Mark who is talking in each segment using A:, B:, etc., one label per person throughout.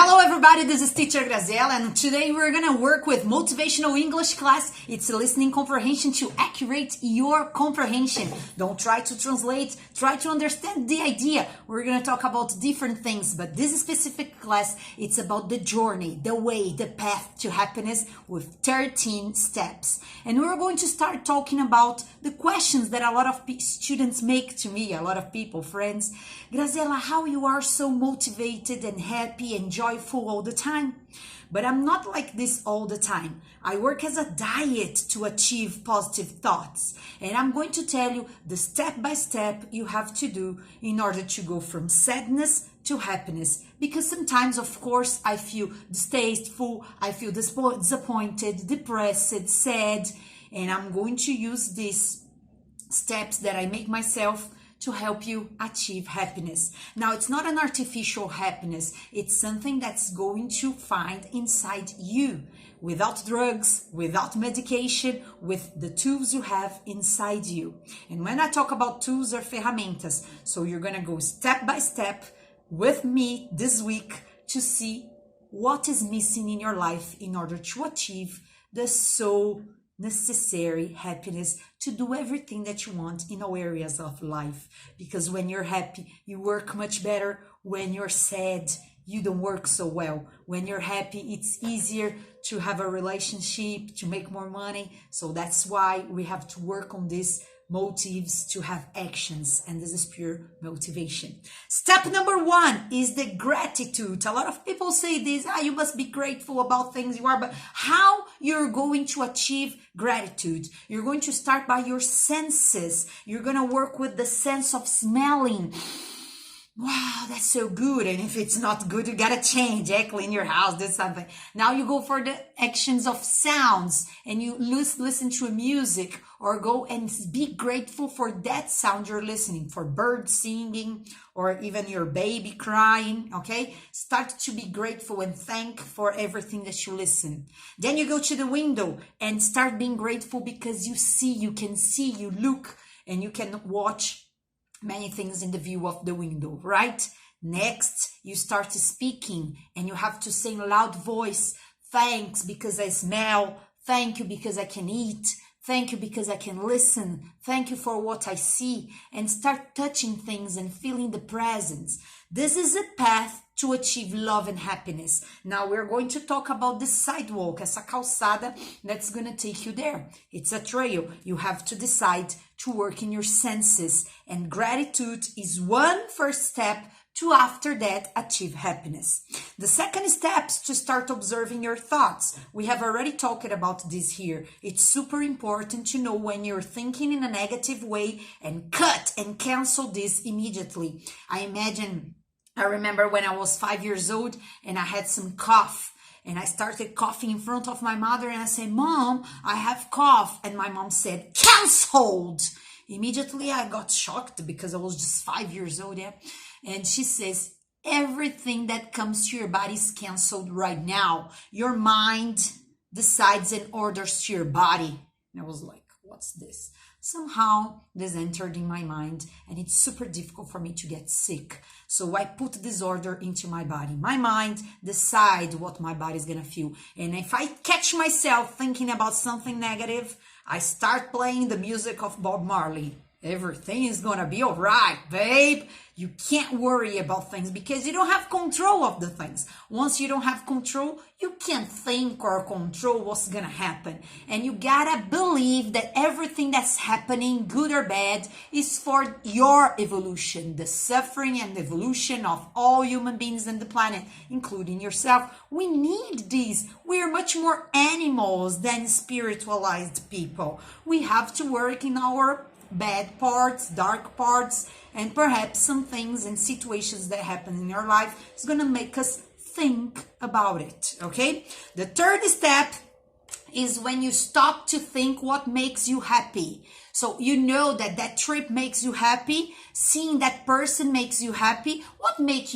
A: Hello everybody, this is Teacher Graziella and today we're gonna work with motivational English class. It's a listening comprehension to accurate your comprehension. Don't try to translate, try to understand the idea. We're gonna talk about different things, but this specific class, it's about the journey, the way, the path to happiness with 13 steps. And we're going to start talking about the questions that a lot of students make to me, a lot of people, friends. Graziella, how you are so motivated and happy and joyful all the time? But I'm not like this all the time. I work as a diet to achieve positive thoughts. And I'm going to tell you the step by step you have to do in order to go from sadness to happiness. Because sometimes, of course, I feel distasteful, I feel disappointed, depressed, sad. And I'm going to use these steps that I make myself to help you achieve happiness. Now, it's not an artificial happiness. It's something that's going to find inside you without drugs, without medication, with the tools you have inside you. And when I talk about tools or ferramentas, so you're going to go step by step with me this week to see what is missing in your life in order to achieve the so necessary happiness to do everything that you want in all areas of life. Because when you're happy, you work much better. When you're sad, you don't work so well. When you're happy, it's easier to have a relationship, to make more money. So that's why we have to work on these motives to have actions, and this is pure motivation. Step number 1 is the gratitude. A lot of people say this, you must be grateful about things you are, but how you're going to achieve gratitude? You're going to start by your senses. You're going to work with the sense of smelling. Wow, that's so good. And if it's not good, you gotta change, clean your house, do something. Now you go for the actions of sounds and you listen to music or go and be grateful for that sound you're listening, for birds singing or even your baby crying, okay? Start to be grateful and thank for everything that you listen. Then you go to the window and start being grateful because you can see, you look, and you can watch many things in the view of the window, right? Next, you start speaking and you have to say in a loud voice, thanks because I smell, thank you because I can eat, thank you because I can listen, thank you for what I see, and start touching things and feeling the presence. This is a path to achieve love and happiness. Now we're going to talk about the sidewalk, essa calçada that's going to take you there. It's a trail. You have to decide to work in your senses, and gratitude is one first step to after that achieve happiness. The second step is to start observing your thoughts. We have already talked about this here. It's super important to know when you're thinking in a negative way and cut and cancel this immediately. I remember when I was 5 years old and I had some cough. And I started coughing in front of my mother and I said, Mom, I have cough. And my mom said, canceled. Immediately I got shocked because I was just 5 years old. Yeah? And she says, everything that comes to your body is canceled right now. Your mind decides and orders to your body. And I was like, what's this? Somehow this entered in my mind and it's super difficult for me to get sick. So I put this order into my body. My mind decide what my body is going to feel. And if I catch myself thinking about something negative, I start playing the music of Bob Marley. Everything is going to be all right, babe. You can't worry about things because you don't have control of the things. Once you don't have control, you can't think or control what's going to happen. And you got to believe that everything that's happening, good or bad, is for your evolution, the suffering and evolution of all human beings on the planet, including yourself. We need these. We are much more animals than spiritualized people. We have to work in our bad parts, dark parts, and perhaps some things and situations that happen in your life is going to make us think about it, okay? The third step is when you stop to think what makes you happy. So you know that that trip makes you happy, seeing that person makes you happy. What makes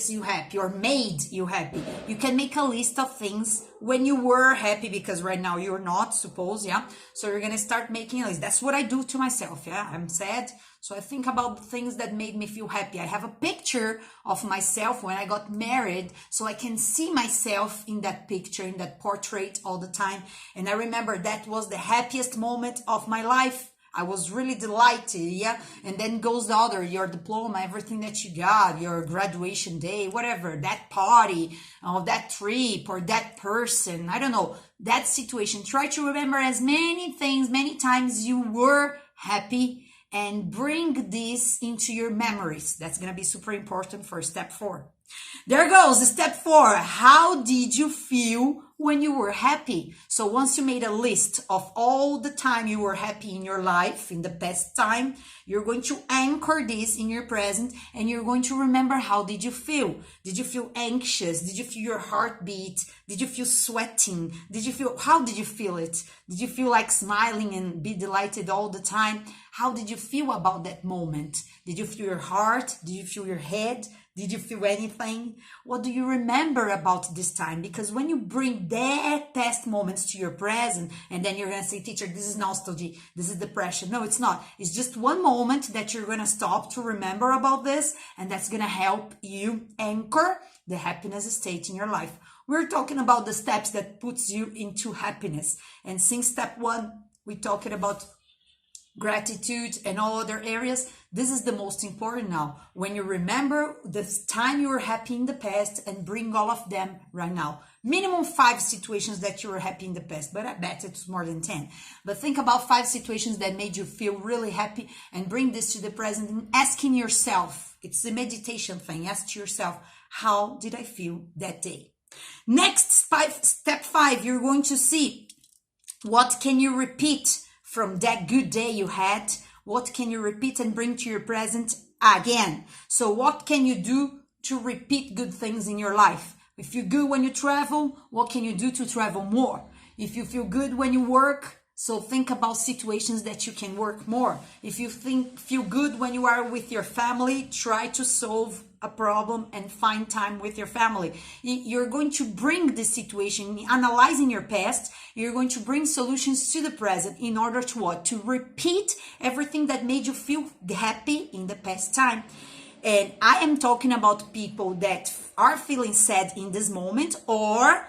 A: you happy or made you happy? You can make a list of things when you were happy, because right now you're not, suppose, yeah? So you're gonna start making a list. That's what I do to myself, yeah? I'm sad, so I think about the things that made me feel happy. I have a picture of myself when I got married, so I can see myself in that picture, in that portrait all the time. And I remember that was the happiest moment of my life. I was really delighted, yeah? And then goes the other, your diploma, everything that you got, your graduation day, whatever, that party, or that trip, or that person, I don't know, that situation. Try to remember as many things, many times you were happy, and bring this into your memories. That's going to be super important for step 4. There goes step 4. How did you feel when you were happy? So once you made a list of all the time you were happy in your life, in the past time, you're going to anchor this in your present, and you're going to remember, how did you feel? Did you feel anxious? Did you feel your heartbeat? Did you feel sweating? How did you feel it? Did you feel like smiling and be delighted all the time? How did you feel about that moment? Did you feel your heart? Did you feel your head? Did you feel anything? What do you remember about this time? Because when you bring that past moments to your present, and then you're going to say, teacher, this is nostalgia, this is depression. No, it's not. It's just one moment that you're going to stop to remember about this, and that's going to help you anchor the happiness state in your life. We're talking about the steps that puts you into happiness. And since step 1, we're talking about gratitude and all other areas, this is the most important now. When you remember the time you were happy in the past, and bring all of them right now. Minimum 5 situations that you were happy in the past, but I bet it's more than 10. But think about 5 situations that made you feel really happy, and bring this to the present, and asking yourself, it's a meditation thing, ask yourself, how did I feel that day? Next, step 5, you're going to see, what can you repeat from that good day you had? What can you repeat and bring to your present again? So what can you do to repeat good things in your life? If you're good when you travel, what can you do to travel more? If you feel good when you work, so think about situations that you can work more. If you feel good when you are with your family, try to solve a problem and find time with your family. You're going to bring this situation, analyzing your past, you're going to bring solutions to the present in order to what? To repeat everything that made you feel happy in the past time. And I am talking about people that are feeling sad in this moment, or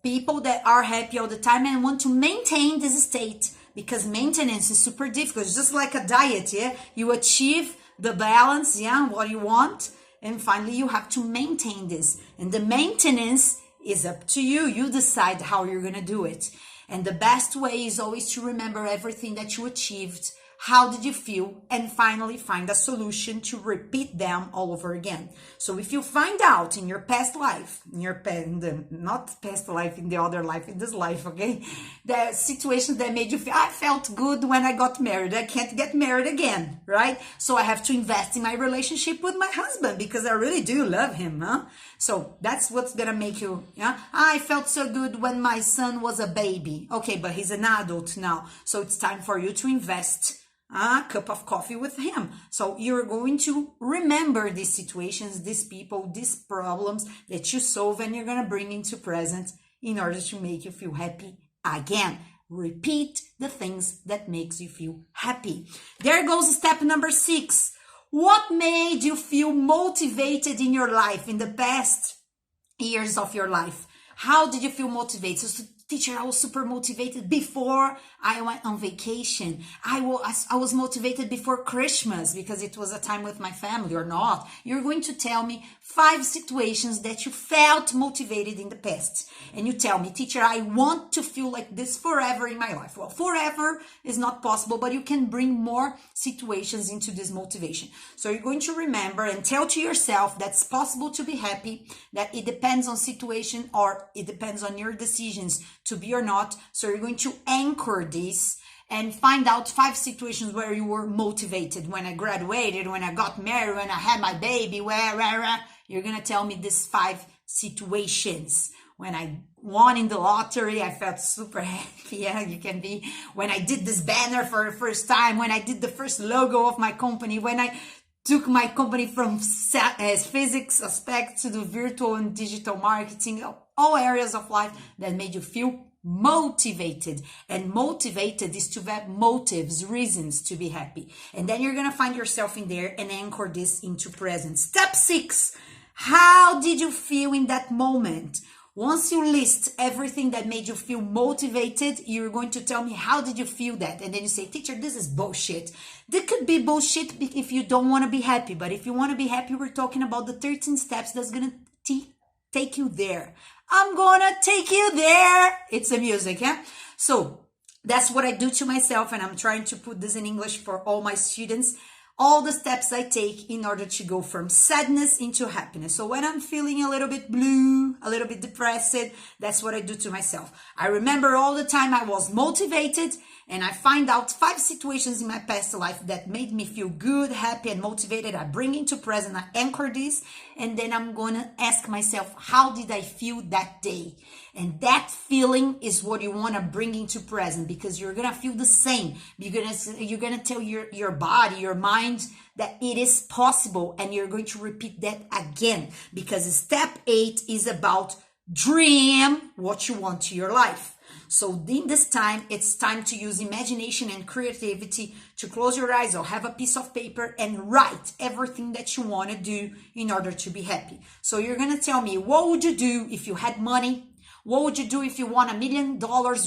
A: people that are happy all the time and want to maintain this state, because maintenance is super difficult. It's just like a diet, yeah? You achieve the balance, yeah, what you want, and finally you have to maintain this. And the maintenance is up to you. You decide how you're going to do it. And the best way is always to remember everything that you achieved. How did you feel? And finally find a solution to repeat them all over again. So if you find out in your past life, not past life, in the other life, in this life, okay, the situations that made you feel, I felt good when I got married, I can't get married again, right? So I have to invest in my relationship with my husband, because I really do love him, huh? So that's what's gonna make you, yeah? I felt so good when my son was a baby. Okay, but he's an adult now. So it's time for you to invest a cup of coffee with him. So you're going to remember these situations, these people, these problems that you solve, and you're going to bring into present in order to make you feel happy again. Repeat the things that makes you feel happy. There goes step number 6. What made you feel motivated in your life, in the past years of your life? How did you feel motivated? So, teacher, I was super motivated before I went on vacation. I was motivated before Christmas because it was a time with my family, or not. You're going to tell me 5 situations that you felt motivated in the past. And you tell me, teacher, I want to feel like this forever in my life. Well, forever is not possible, but you can bring more situations into this motivation. So you're going to remember and tell to yourself that's possible to be happy, that it depends on situation, or it depends on your decisions to be or not. So you're going to anchor this and find out 5 situations where you were motivated. When I graduated, when I got married, when I had my baby, where. You're going to tell me these 5 situations. When I won in the lottery, I felt super happy. Yeah, you can be. When I did this banner for the first time, when I did the first logo of my company, when I took my company from physics aspect to the virtual and digital marketing, all areas of life that made you feel motivated. And motivated is to have motives, reasons to be happy. And then you're going to find yourself in there and anchor this into present. Step 6. How did you feel in that moment? Once you list everything that made you feel motivated, you're going to tell me, how did you feel that? And then you say, teacher, this is bullshit. That could be bullshit if you don't want to be happy. But if you want to be happy, we're talking about the 13 steps that's going to take you there. I'm going to take you there. It's the music, yeah? So that's what I do to myself. And I'm trying to put this in English for all my students. All the steps I take in order to go from sadness into happiness. So when I'm feeling a little bit blue, a little bit depressed, that's what I do to myself. I remember all the time I was motivated, and I find out 5 situations in my past life that made me feel good, happy, and motivated. I bring into present, I anchor this, and then I'm going to ask myself, how did I feel that day? And that feeling is what you want to bring into present, because you're going to feel the same. You're going to tell your body, your mind, that it is possible, and you're going to repeat that again, because step 8 is about dream what you want to your life. So in this time, it's time to use imagination and creativity to close your eyes or have a piece of paper and write everything that you want to do in order to be happy. So you're going to tell me, what would you do if you had money? What would you do if you won $1 million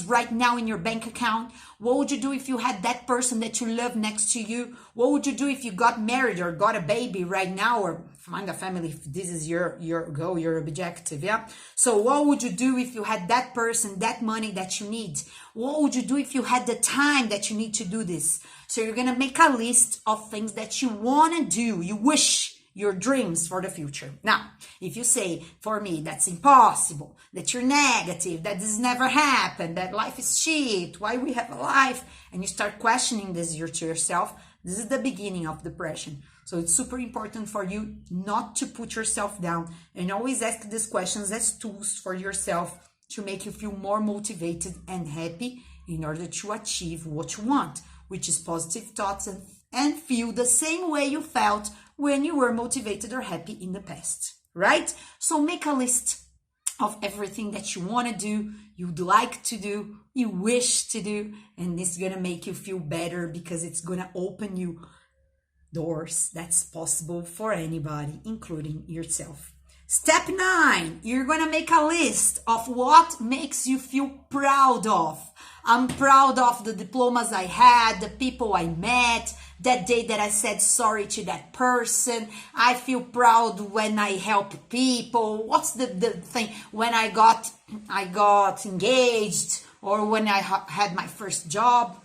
A: right now in your bank account? What would you do if you had that person that you love next to you? What would you do if you got married or got a baby right now, or find a family if this is your goal, your objective, yeah? So what would you do if you had that person, that money that you need? What would you do if you had the time that you need to do this? So you're going to make a list of things that you want to do, you wish, your dreams for the future. Now, if you say, for me, that's impossible, that you're negative, that this never happened, that life is shit, why we have a life, and you start questioning this to yourself, this is the beginning of depression. So it's super important for you not to put yourself down, and always ask these questions as tools for yourself to make you feel more motivated and happy in order to achieve what you want, which is positive thoughts and feel the same way you felt when you were motivated or happy in the past, right? So make a list of everything that you want to do, you'd like to do, you wish to do, and it's going to make you feel better, because it's going to open you doors that's possible for anybody, including yourself. Step 9, you're going to make a list of what makes you feel proud of. I'm proud of the diplomas I had, the people I met, that day that I said sorry to that person. I feel proud when I help people. What's the thing? When I got engaged, or when I had my first job.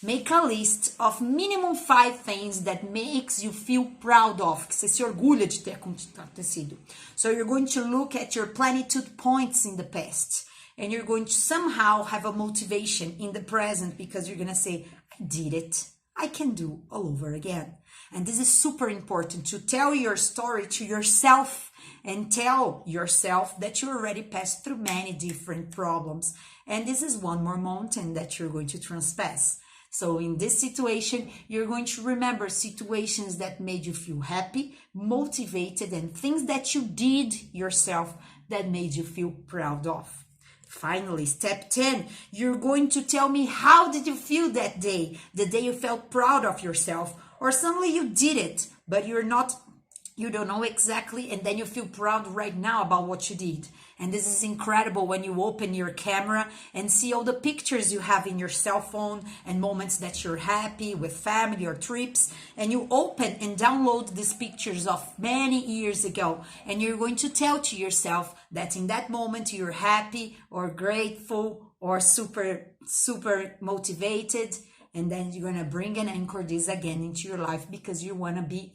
A: Make a list of minimum 5 things that makes you feel proud of, que você se orgulha de ter acontecido. So you're going to look at your plenitude points in the past, and you're going to somehow have a motivation in the present, because you're going to say, I did it. I can do all over again. And this is super important, to tell your story to yourself, and tell yourself that you already passed through many different problems. And this is one more mountain that you're going to transpass. So in this situation, you're going to remember situations that made you feel happy, motivated, and things that you did yourself that made you feel proud of. Finally, step 10, you're going to tell me, how did you feel that day? The day you felt proud of yourself, or suddenly you did it, but you don't know exactly, and then you feel proud right now about what you did. And this is incredible when you open your camera and see all the pictures you have in your cell phone and moments that you're happy with family or trips, and you open and download these pictures of many years ago, and you're going to tell to yourself that in that moment you're happy or grateful or super motivated, and then you're going to bring and anchor this again into your life, because you want to be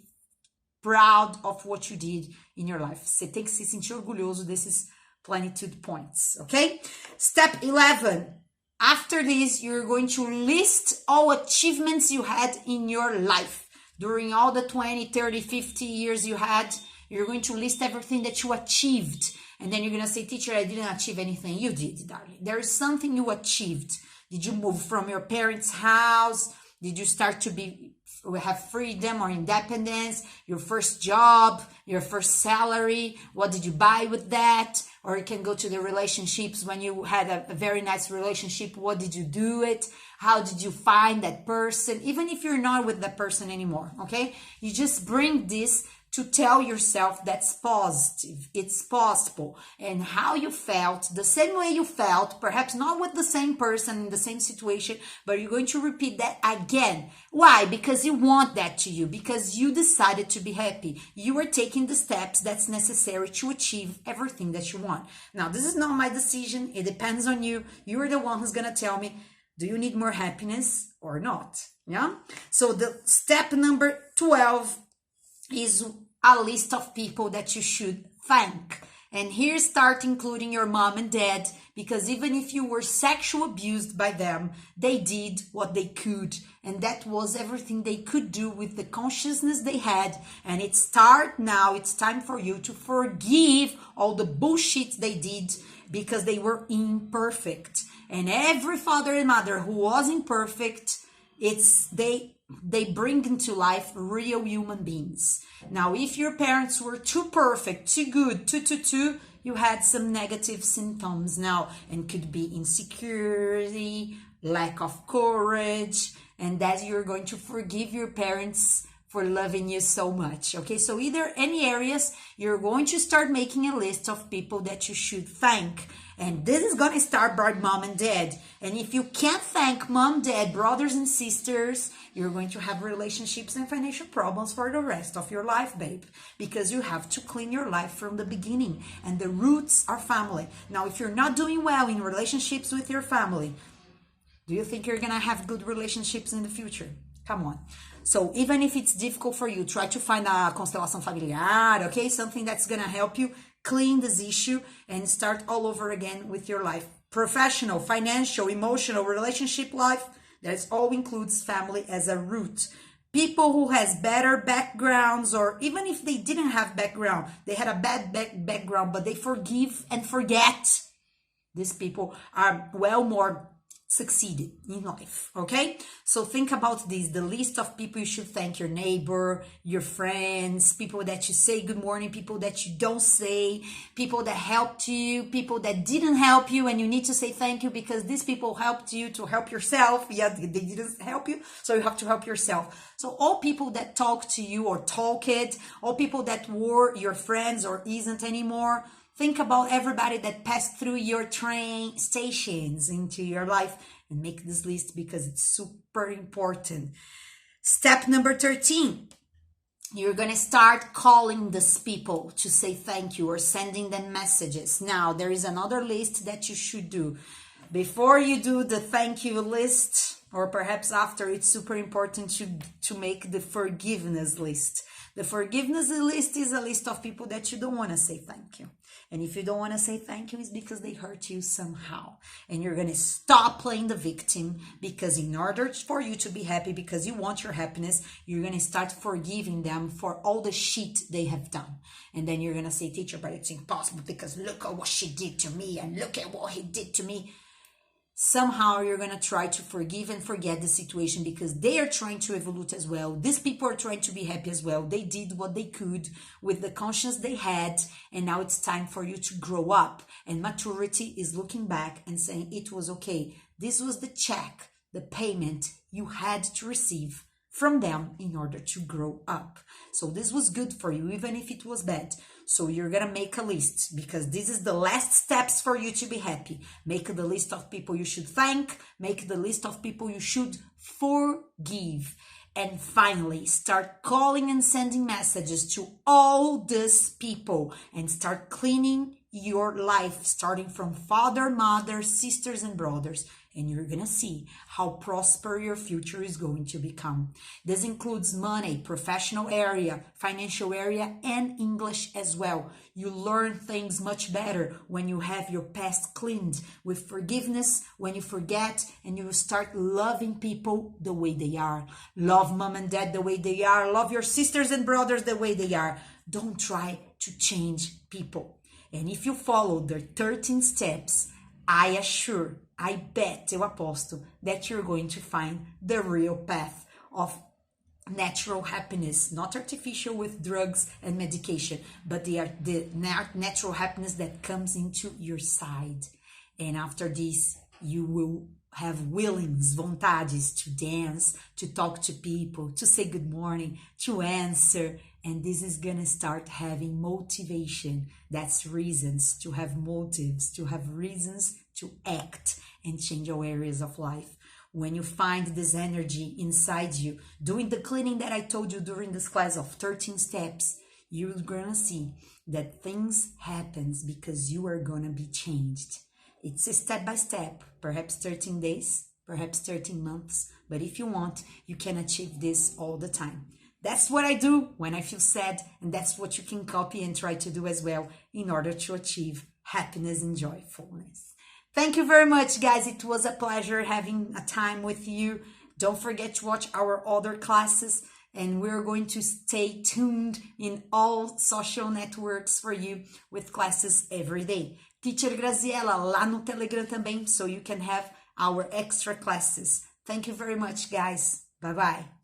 A: proud of what you did in your life. Você tem que se sentir orgulhoso desses plenitude points, okay? Step 11. After this, you're going to list all achievements you had in your life. During all the 20, 30, 50 years you had, you're going to list everything that you achieved. And then you're going to say, teacher, I didn't achieve anything. You did, darling. There is something you achieved. Did you move from your parents' house? Did you start to have freedom or independence? Your first job, your first salary? What did you buy with that? Or you can go to the relationships. When you had a very nice relationship, what did you do it? How did you find that person? Even if you're not with that person anymore, okay? You just bring this to tell yourself that's positive, it's possible, and how you felt, the same way you felt, perhaps not with the same person in the same situation, but you're going to repeat that again. Why? Because you want that to you, because you decided to be happy. You are taking the steps that's necessary to achieve everything that you want. Now, this is not my decision. It depends on you. You're the one who's going to tell me, do you need more happiness or not? Yeah. So the step number 12 is a list of people that you should thank. And here start including your mom and dad, because even if you were sexually abused by them, they did what they could. And that was everything they could do with the consciousness they had. And it's time for you to forgive all the bullshit they did, because they were imperfect. And every father and mother who was imperfect, they bring into life real human beings. Now, if your parents were too perfect, too good, too, you had some negative symptoms now, and could be insecurity, lack of courage, and that you're going to forgive your parents for loving you so much. Okay, so either any areas, you're going to start making a list of people that you should thank. And this is going to start by mom and dad. And if you can't thank mom, dad, brothers and sisters, you're going to have relationships and financial problems for the rest of your life, babe. Because you have to clean your life from the beginning. And the roots are family. Now, if you're not doing well in relationships with your family, do you think you're going to have good relationships in the future? Come on. So even if it's difficult for you, try to find a constelação familiar, okay? Something that's going to help you clean this issue and start all over again with your life. Professional, financial, emotional, relationship life, that all includes family as a root. People who has better backgrounds, or even if they didn't have background, they had a bad background, but they forgive and forget. These people are more succeeded in life, okay? So think about this, the list of people you should thank: your neighbor, your friends, people that you say good morning, people that you don't say, people that helped you, people that didn't help you, and you need to say thank you because these people helped you to help yourself. Yeah, they didn't help you, so you have to help yourself. So all people that talk to you or talked, all people that were your friends or isn't anymore. Think about everybody that passed through your train stations into your life and make this list, because it's super important. Step number 13. You're going to start calling these people to say thank you or sending them messages. Now, there is another list that you should do. Before you do the thank you list, or perhaps after, it's super important to make the forgiveness list. The forgiveness list is a list of people that you don't want to say thank you. And if you don't want to say thank you, it's because they hurt you somehow. And you're going to stop playing the victim, because in order for you to be happy, because you want your happiness, you're going to start forgiving them for all the shit they have done. And then you're going to say, teacher, but it's impossible because look at what she did to me and look at what he did to me. Somehow you're going to try to forgive and forget the situation, because they are trying to evolve as well. These people are trying to be happy as well. They did what they could with the conscience they had, and now it's time for you to grow up. And maturity is looking back and saying it was okay. This was the check, the payment you had to receive from them in order to grow up. So this was good for you, even if it was bad. So you're going to make a list, because this is the last steps for you to be happy. Make the list of people you should thank. Make the list of people you should forgive. And finally, start calling and sending messages to all these people and start cleaning your life, starting from father, mother, sisters, and brothers. And you're going to see how prosperous your future is going to become. This includes money, professional area, financial area, and English as well. You learn things much better when you have your past cleaned with forgiveness, when you forget, and you start loving people the way they are. Love mom and dad the way they are. Love your sisters and brothers the way they are. Don't try to change people. And if you follow the 13 steps, I bet, eu aposto, that you're going to find the real path of natural happiness, not artificial with drugs and medication, but the natural happiness that comes into your side. And after this, you will have willings, vontades to dance, to talk to people, to say good morning, to answer. And this is gonna start having motivation. That's reasons to have motives, to have reasons to act and change our areas of life. When you find this energy inside you, doing the cleaning that I told you during this class of 13 steps, you're gonna see that things happens because you are gonna be changed. It's a step by step, perhaps 13 days, perhaps 13 months, but if you want, you can achieve this all the time. That's what I do when I feel sad, and that's what you can copy and try to do as well in order to achieve happiness and joyfulness. Thank you very much, guys. It was a pleasure having a time with you. Don't forget to watch our other classes, and we're going to stay tuned in all social networks for you with classes every day. Teacher Graziella lá no Telegram também, so you can have our extra classes. Thank you very much, guys. Bye-bye.